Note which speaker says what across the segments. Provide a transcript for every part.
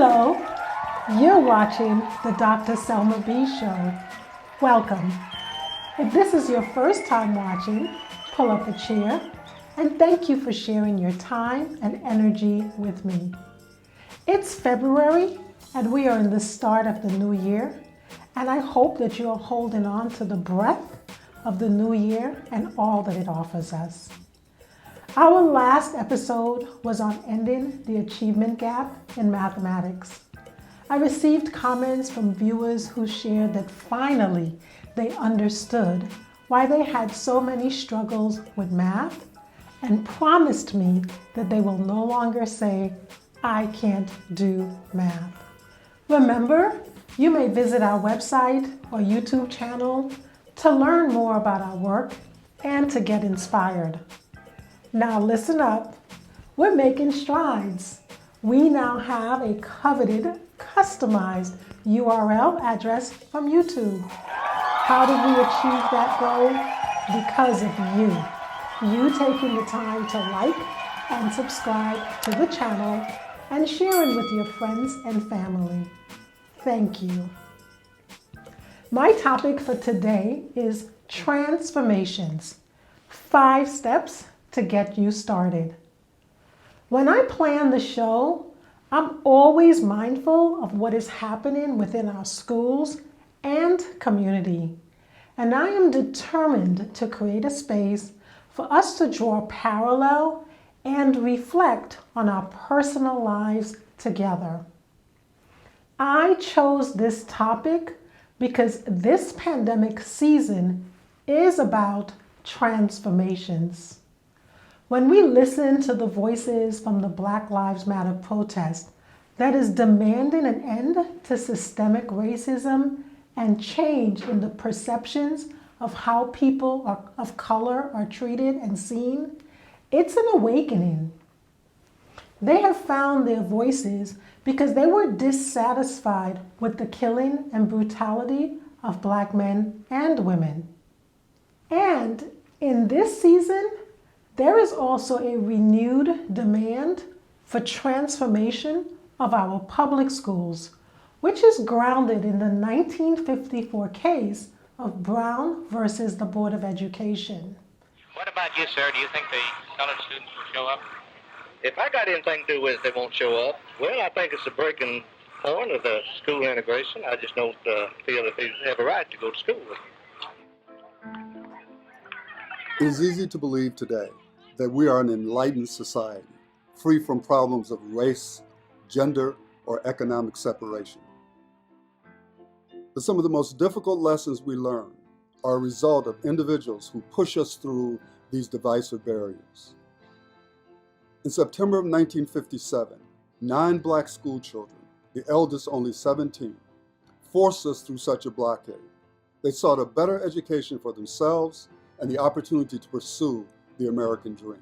Speaker 1: Hello, you're watching the Dr. Selma B Show. Welcome. If this is your first time watching, pull up a chair and thank you for sharing your time and energy with me. It's February and we are in the start of the new year, and I hope that you're holding on to the breath of the new year and all that it offers us. Our last episode was on ending the achievement gap in mathematics. I received comments from viewers who shared that finally they understood why they had so many struggles with math and promised me that they will no longer say, "I can't do math." Remember, you may visit our website or YouTube channel to learn more about our work and to get inspired. Now listen up, we're making strides. We now have a coveted, customized URL address from YouTube. How did we achieve that goal? Because of you. You taking the time to like and subscribe to the channel and sharing with your friends and family. Thank you. My topic for today is transformations. 5 steps to get you started. When I plan the show, I'm always mindful of what is happening within our schools and community. And I am determined to create a space for us to draw parallel and reflect on our personal lives together. I chose this topic because this pandemic season is about transformations. When we listen to the voices from the Black Lives Matter protest that is demanding an end to systemic racism and change in the perceptions of how people of color are treated and seen, it's an awakening. They have found their voices because they were dissatisfied with the killing and brutality of Black men and women. And in this season, there is also a renewed demand for transformation of our public schools, which is grounded in the 1954 case of Brown versus the Board of Education.
Speaker 2: What about you, sir? Do you think the colored students will show up?
Speaker 3: If I got anything to do with it, they won't show up. Well, I think it's a breaking point of the school integration. I just don't feel that they have a right to go to school.
Speaker 4: It is easy to believe today that we are an enlightened society, free from problems of race, gender, or economic separation. But some of the most difficult lessons we learn are a result of individuals who push us through these divisive barriers. In September of 1957, 9 Black school children, the eldest only 17, forced us through such a blockade. They sought a better education for themselves and the opportunity to pursue the American dream.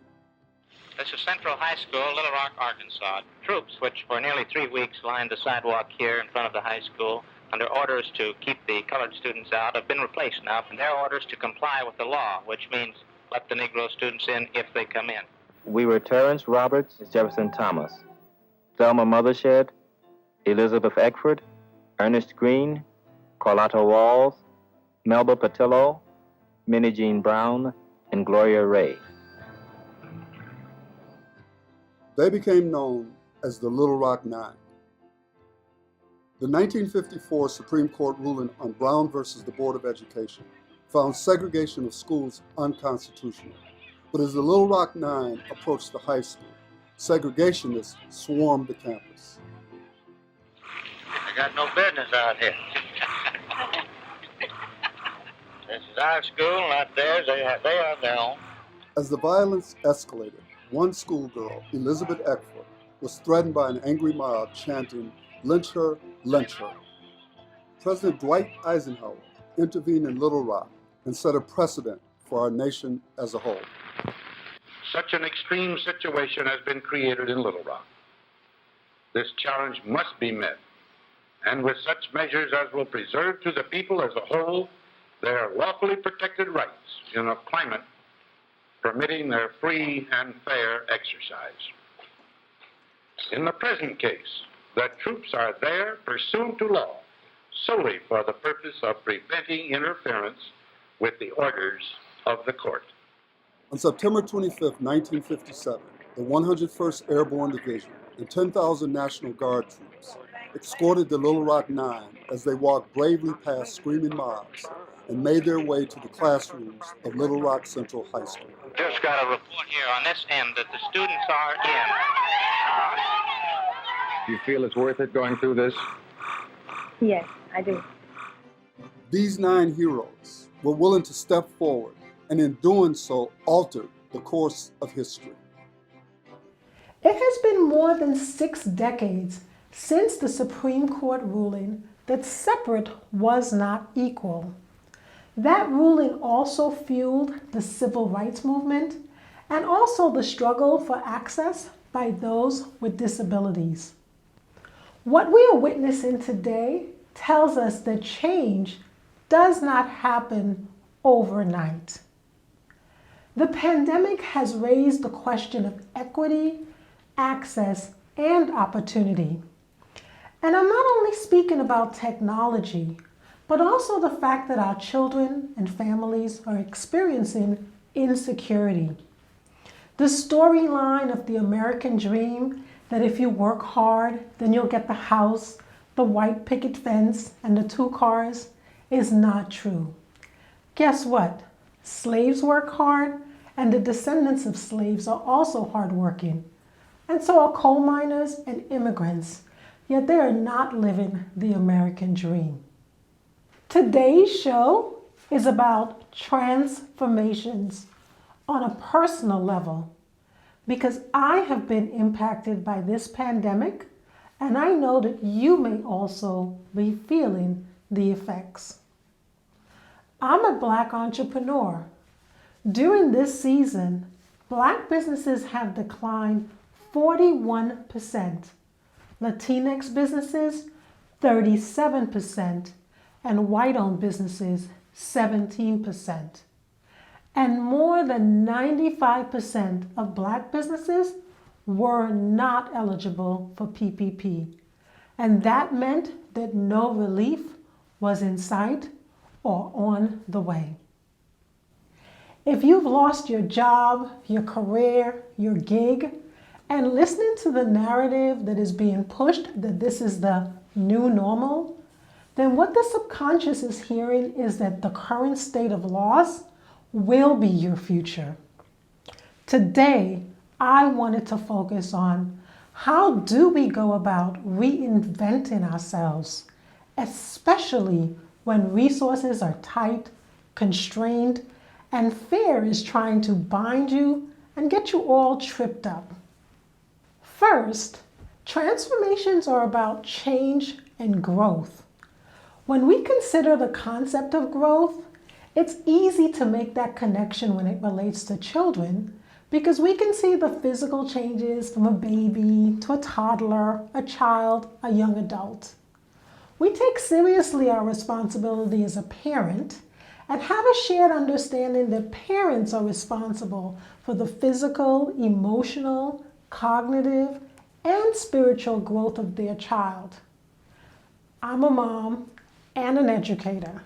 Speaker 2: This is Central High School, Little Rock, Arkansas. Troops, which for nearly 3 weeks lined the sidewalk here in front of the high school under orders to keep the colored students out, have been replaced now from their orders to comply with the law, which means let the Negro students in if they come in.
Speaker 5: We were Terrence Roberts, Jefferson Thomas, Thelma Mothershed, Elizabeth Eckford, Ernest Green, Carlotta Walls, Melba Patillo, Minnie Jean Brown, and Gloria Ray.
Speaker 4: They became known as the Little Rock Nine. The 1954 Supreme Court ruling on Brown versus the Board of Education found segregation of schools unconstitutional. But as the Little Rock Nine approached the high school, segregationists swarmed the campus.
Speaker 3: They got no business out here. This is our school, not theirs. They have their own.
Speaker 4: As the violence escalated, one schoolgirl, Elizabeth Eckford, was threatened by an angry mob chanting, "Lynch her, lynch her." President Dwight Eisenhower intervened in Little Rock and set a precedent for our nation as a whole.
Speaker 6: Such an extreme situation has been created in Little Rock. This challenge must be met, and with such measures as will preserve to the people as a whole their lawfully protected rights in a climate permitting their free and fair exercise. In the present case, that troops are there pursuant to law solely for the purpose of preventing interference with the orders of the court.
Speaker 4: On September 25, 1957, the 101st Airborne Division and 10,000 National Guard troops escorted the Little Rock Nine as they walked bravely past screaming mobs and made their way to the classrooms of Little Rock Central High School.
Speaker 2: Just got a report here on this end that the students are in.
Speaker 6: Do you feel it's worth it going through this?
Speaker 7: Yes, I do.
Speaker 4: These 9 heroes were willing to step forward and in doing so altered the course of history.
Speaker 1: It has been more than 6 decades since the Supreme Court ruling that separate was not equal. That ruling also fueled the civil rights movement and also the struggle for access by those with disabilities. What we are witnessing today tells us that change does not happen overnight. The pandemic has raised the question of equity, access, and opportunity. And I'm not only speaking about technology, but also the fact that our children and families are experiencing insecurity. The storyline of the American dream that if you work hard, then you'll get the house, the white picket fence, and the 2 cars is not true. Guess what? Slaves work hard, and the descendants of slaves are also hardworking. And so are coal miners and immigrants, yet they are not living the American dream. Today's show is about transformations on a personal level because I have been impacted by this pandemic and I know that you may also be feeling the effects. I'm a Black entrepreneur. During this season, Black businesses have declined 41%, Latinx businesses 37%, and white-owned businesses 17%. And more than 95% of Black businesses were not eligible for PPP. And that meant that no relief was in sight or on the way. If you've lost your job, your career, your gig, and listening to the narrative that is being pushed that this is the new normal, then what the subconscious is hearing is that the current state of loss will be your future. Today, I wanted to focus on how do we go about reinventing ourselves, especially when resources are tight, constrained, and fear is trying to bind you and get you all tripped up. First, transformations are about change and growth. When we consider the concept of growth, it's easy to make that connection when it relates to children because we can see the physical changes from a baby to a toddler, a child, a young adult. We take seriously our responsibility as a parent and have a shared understanding that parents are responsible for the physical, emotional, cognitive, and spiritual growth of their child. I'm a mom and an educator.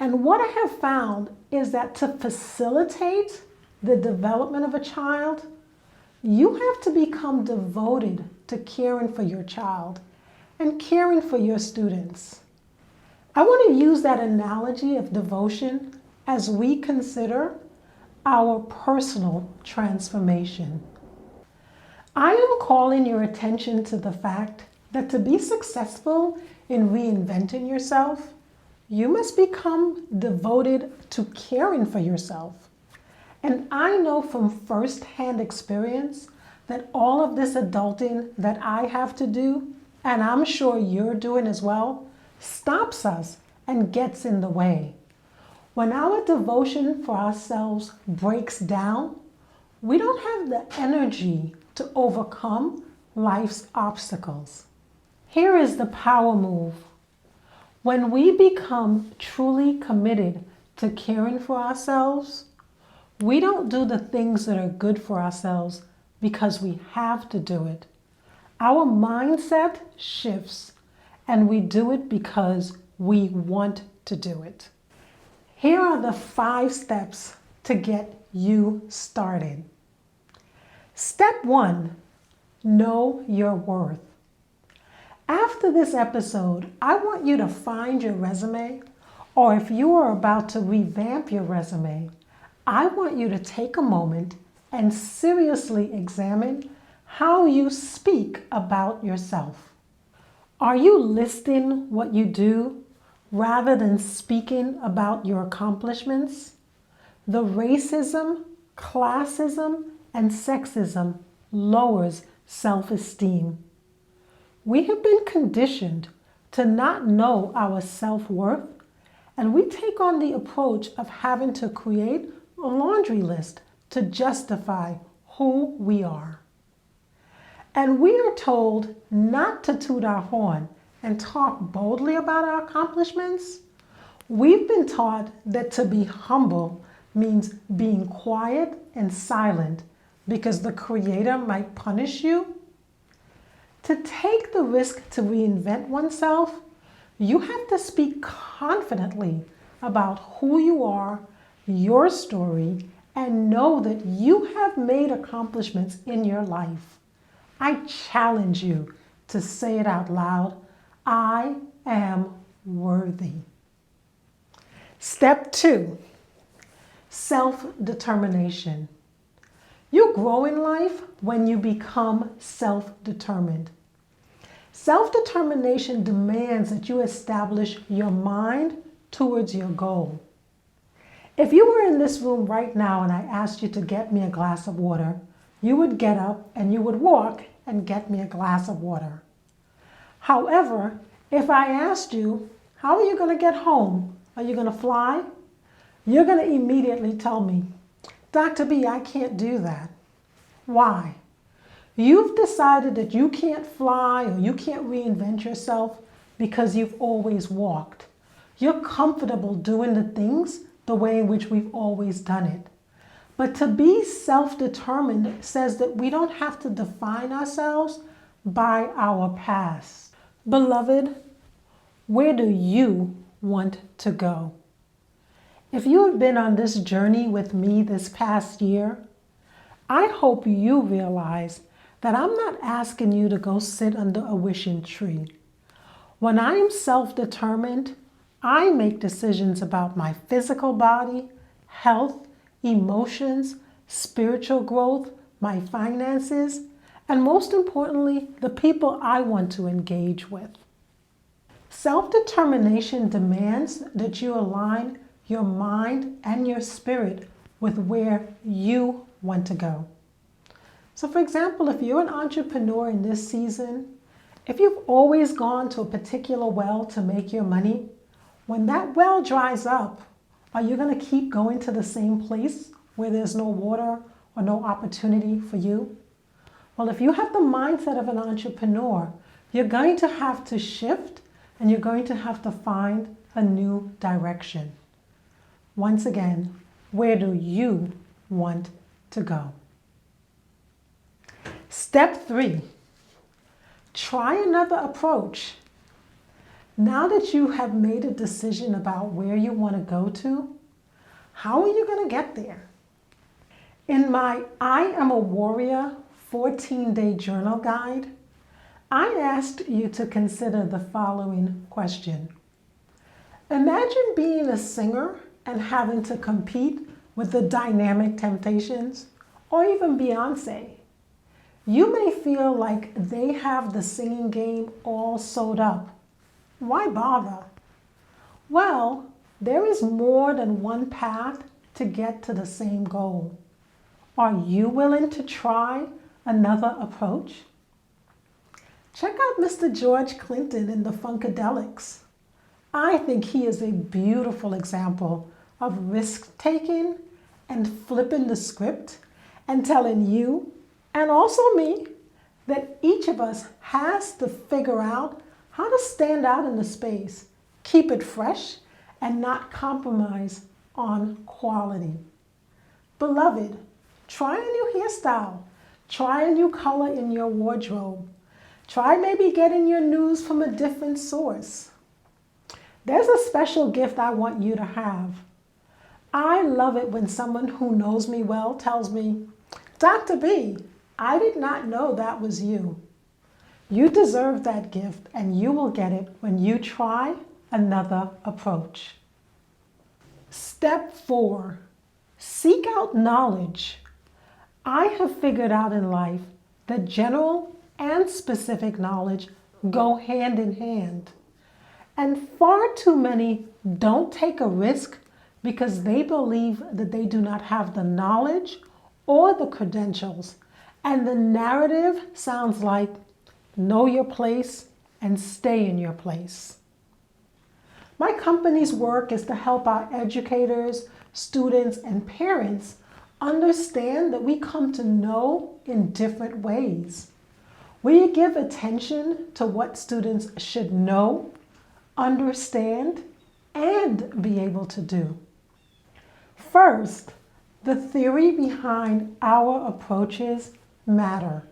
Speaker 1: And what I have found is that to facilitate the development of a child, you have to become devoted to caring for your child and caring for your students. I want to use that analogy of devotion as we consider our personal transformation. I am calling your attention to the fact that to be successful in reinventing yourself, you must become devoted to caring for yourself. And I know from firsthand experience that all of this adulting that I have to do, and I'm sure you're doing as well, stops us and gets in the way. When our devotion for ourselves breaks down, we don't have the energy to overcome life's obstacles. Here is the power move. When we become truly committed to caring for ourselves, we don't do the things that are good for ourselves because we have to do it. Our mindset shifts, and we do it because we want to do it. Here are the 5 steps to get you started. Step 1, know your worth. After this episode, I want you to find your resume, or if you are about to revamp your resume, I want you to take a moment and seriously examine how you speak about yourself. Are you listing what you do rather than speaking about your accomplishments? The racism, classism, and sexism lowers self-esteem. We have been conditioned to not know our self-worth, and we take on the approach of having to create a laundry list to justify who we are. And we are told not to toot our horn and talk boldly about our accomplishments. We've been taught that to be humble means being quiet and silent because the Creator might punish you. To take the risk to reinvent oneself, you have to speak confidently about who you are, your story, and know that you have made accomplishments in your life. I challenge you to say it out loud. I am worthy. Step 2, self-determination. You grow in life when you become self-determined. Self-determination demands that you establish your mind towards your goal. If you were in this room right now and I asked you to get me a glass of water, you would get up and you would walk and get me a glass of water. However, if I asked you, how are you going to get home? Are you going to fly? You're going to immediately tell me, Dr. B, I can't do that. Why? You've decided that you can't fly or you can't reinvent yourself because you've always walked. You're comfortable doing the things the way in which we've always done it. But to be self-determined says that we don't have to define ourselves by our past. Beloved, where do you want to go? If you have been on this journey with me this past year, I hope you realize that I'm not asking you to go sit under a wishing tree. When I am self-determined, I make decisions about my physical body, health, emotions, spiritual growth, my finances, and most importantly, the people I want to engage with. Self-determination demands that you align your mind and your spirit with where you want to go. So for example, if you're an entrepreneur in this season, if you've always gone to a particular well to make your money, when that well dries up, are you going to keep going to the same place where there's no water or no opportunity for you? Well, if you have the mindset of an entrepreneur, you're going to have to shift and you're going to have to find a new direction. Once again, where do you want to go? Step 3, try another approach. Now that you have made a decision about where you want to go to, how are you going to get there? In my I Am a Warrior 14-day journal guide, I asked you to consider the following question. Imagine being a singer and having to compete with the dynamic Temptations or even Beyonce. You may feel like they have the singing game all sewed up. Why bother? Well, there is more than one path to get to the same goal. Are you willing to try another approach? Check out Mr. George Clinton in the Funkadelics. I think he is a beautiful example of risk-taking and flipping the script and telling you, and also me, that each of us has to figure out how to stand out in the space, keep it fresh, and not compromise on quality. Beloved, try a new hairstyle. Try a new color in your wardrobe. Try maybe getting your news from a different source. There's a special gift I want you to have. I love it when someone who knows me well tells me, Dr. B, I did not know that was you. You deserve that gift, and you will get it when you try another approach. Step 4, seek out knowledge. I have figured out in life that general and specific knowledge go hand in hand. And far too many don't take a risk because they believe that they do not have the knowledge or the credentials. And the narrative sounds like, know your place and stay in your place. My company's work is to help our educators, students, and parents understand that we come to know in different ways. We give attention to what students should know, understand, and be able to do. First, the theory behind our approaches matter.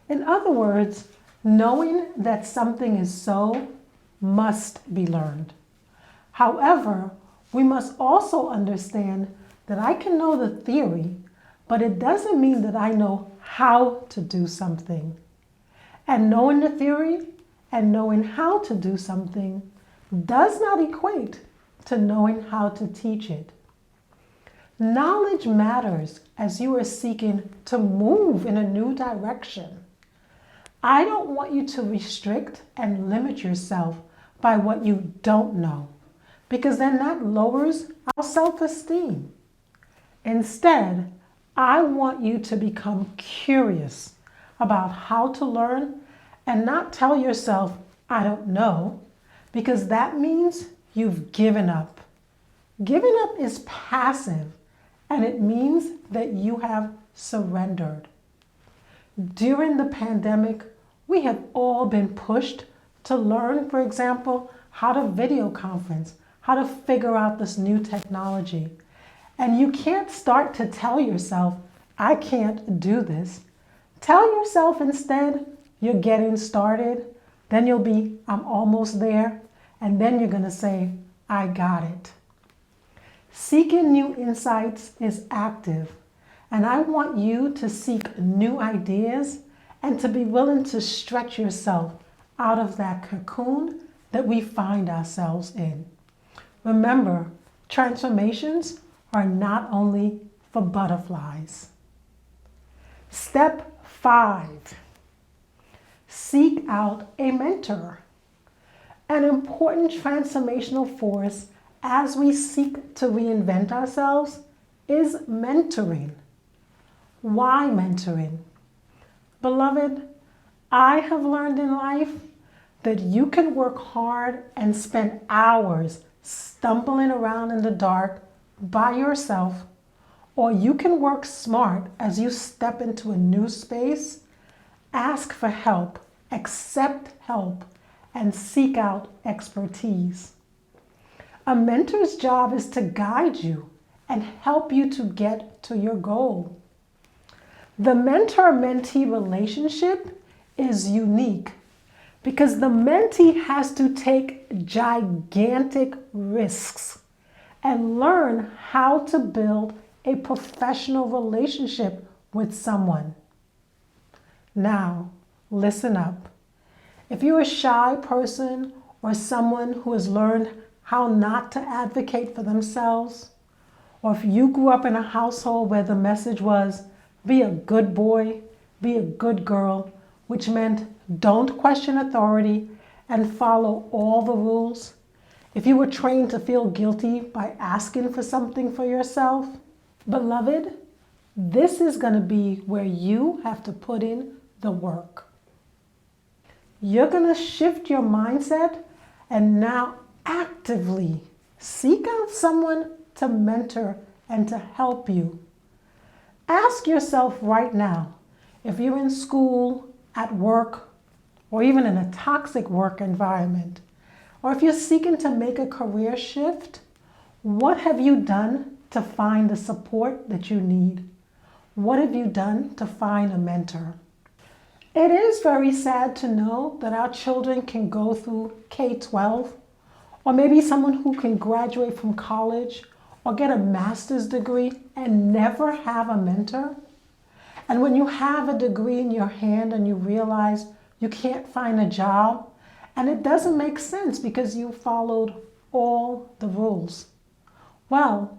Speaker 1: In other words, knowing that something is so must be learned. However, we must also understand that I can know the theory, but it doesn't mean that I know how to do something. And knowing the theory and knowing how to do something does not equate to knowing how to teach it. Knowledge matters as you are seeking to move in a new direction. I don't want you to restrict and limit yourself by what you don't know, because then that lowers our self-esteem. Instead, I want you to become curious about how to learn and not tell yourself, I don't know, because that means you've given up. Giving up is passive, and it means that you have surrendered. During the pandemic, we have all been pushed to learn, for example, how to video conference, how to figure out this new technology. And you can't start to tell yourself, I can't do this. Tell yourself instead, you're getting started. Then you'll be, I'm almost there. And then you're going to say, I got it. Seeking new insights is active. And I want you to seek new ideas and to be willing to stretch yourself out of that cocoon that we find ourselves in. Remember, transformations are not only for butterflies. Step 5, seek out a mentor. An important transformational force as we seek to reinvent ourselves is mentoring. Why mentoring? Beloved, I have learned in life that you can work hard and spend hours stumbling around in the dark by yourself, or you can work smart as you step into a new space, ask for help, accept help, and seek out expertise. A mentor's job is to guide you and help you to get to your goal. The mentor-mentee relationship is unique because the mentee has to take gigantic risks and learn how to build a professional relationship with someone. Now, listen up. If you're a shy person or someone who has learned how not to advocate for themselves, or if you grew up in a household where the message was, be a good boy, be a good girl, which meant don't question authority and follow all the rules. If you were trained to feel guilty by asking for something for yourself, beloved, this is going to be where you have to put in the work. You're going to shift your mindset and now actively seek out someone to mentor and to help you. Ask yourself right now, if you're in school, at work, or even in a toxic work environment, or if you're seeking to make a career shift, what have you done to find the support that you need? What have you done to find a mentor? It is very sad to know that our children can go through K-12, or maybe someone who can graduate from college or get a master's degree and never have a mentor. And when you have a degree in your hand and you realize you can't find a job, and it doesn't make sense because you followed all the rules. Well,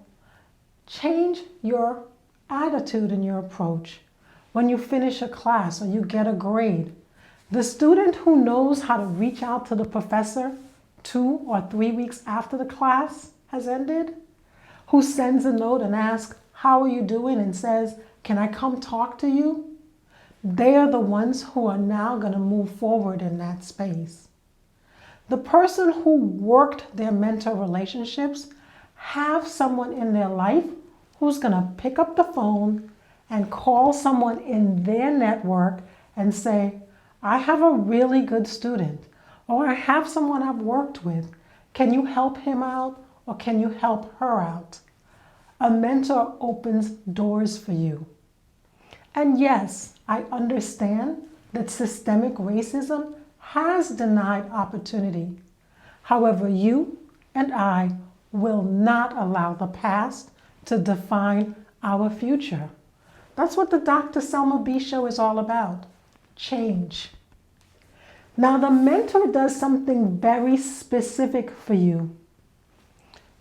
Speaker 1: change your attitude and your approach. When you finish a class or you get a grade, the student who knows how to reach out to the professor 2 or 3 weeks after the class has ended, who sends a note and asks, "How are you doing?" and says, "Can I come talk to you?" They are the ones who are now going to move forward in that space. The person who worked their mentor relationships have someone in their life who's going to pick up the phone and call someone in their network and say, "I have a really good student," or "I have someone I've worked with. Can you help him out or can you help her out?" A mentor opens doors for you. And yes, I understand that systemic racism has denied opportunity. However, you and I will not allow the past to define our future. That's what the Dr. Selma B Show is all about. Change. Now, the mentor does something very specific for you.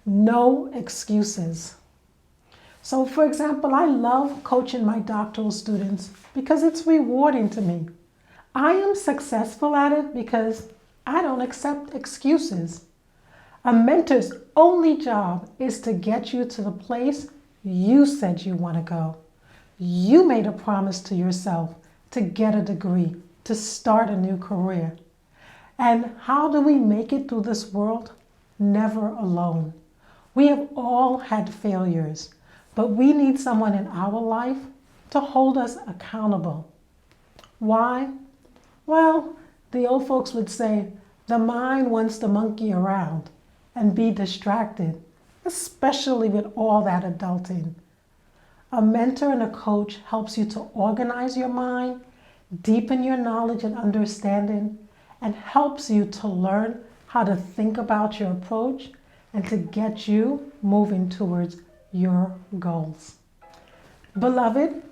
Speaker 1: No excuses. So, for example, I love coaching my doctoral students because it's rewarding to me. I am successful at it because I don't accept excuses. A mentor's only job is to get you to the place you said you want to go. You made a promise to yourself to get a degree, to start a new career. And how do we make it through this world? Never alone. We have all had failures, but we need someone in our life to hold us accountable. Why? Well, the old folks would say, the mind wants to monkey around and be distracted, especially with all that adulting. A mentor and a coach helps you to organize your mind, deepen your knowledge and understanding, and helps you to learn how to think about your approach and to get you moving towards your goals. Beloved,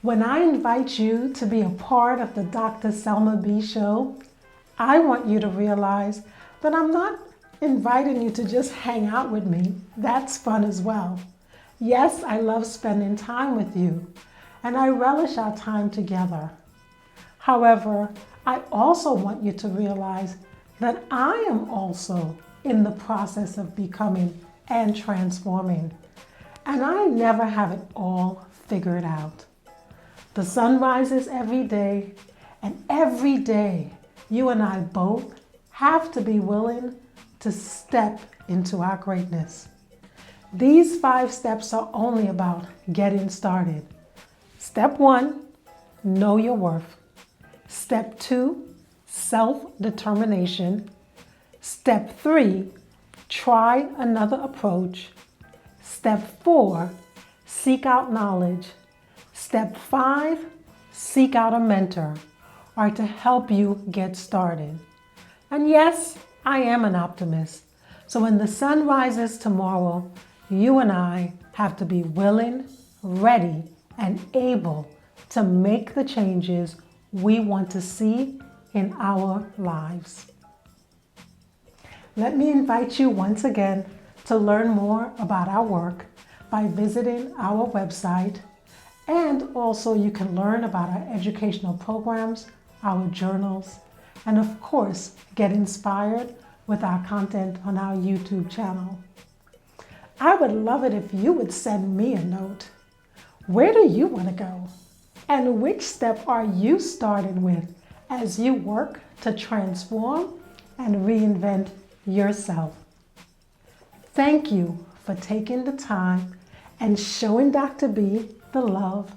Speaker 1: when I invite you to be a part of the Dr. Selma B Show, I want you to realize that I'm not inviting you to just hang out with me. That's fun as well. Yes, I love spending time with you, and I relish our time together. However, I also want you to realize that I am also in the process of becoming and transforming, and I never have it all figured out. The sun rises every day, and every day you and I both have to be willing to step into our greatness. These 5 steps are only about getting started. Step 1, know your worth. Step 2, self-determination. Step 3, try another approach. Step 4, seek out knowledge. Step 5, seek out a mentor or to help you get started. And yes, I am an optimist. So when the sun rises tomorrow, you and I have to be willing, ready, and able to make the changes we want to see in our lives. Let me invite you once again to learn more about our work by visiting our website. And also you can learn about our educational programs, our journals, and of course, get inspired with our content on our YouTube channel. I would love it if you would send me a note. Where do you want to go? And which step are you starting with as you work to transform and reinvent yourself? Thank you for taking the time and showing Dr. B the love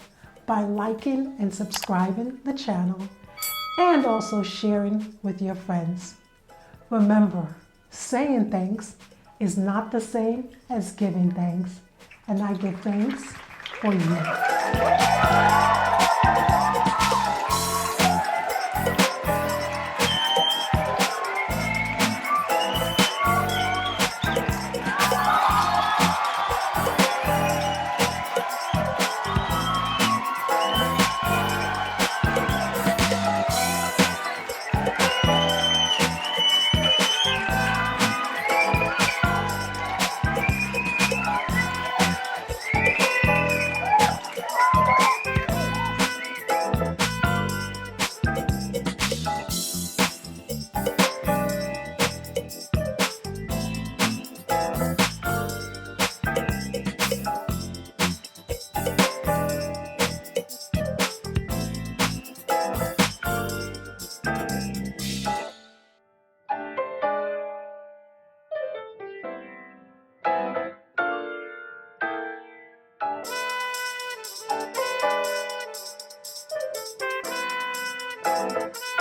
Speaker 1: by liking and subscribing the channel and also sharing with your friends. Remember, saying thanks is not the same as giving thanks, and I give thanks for you. Bye.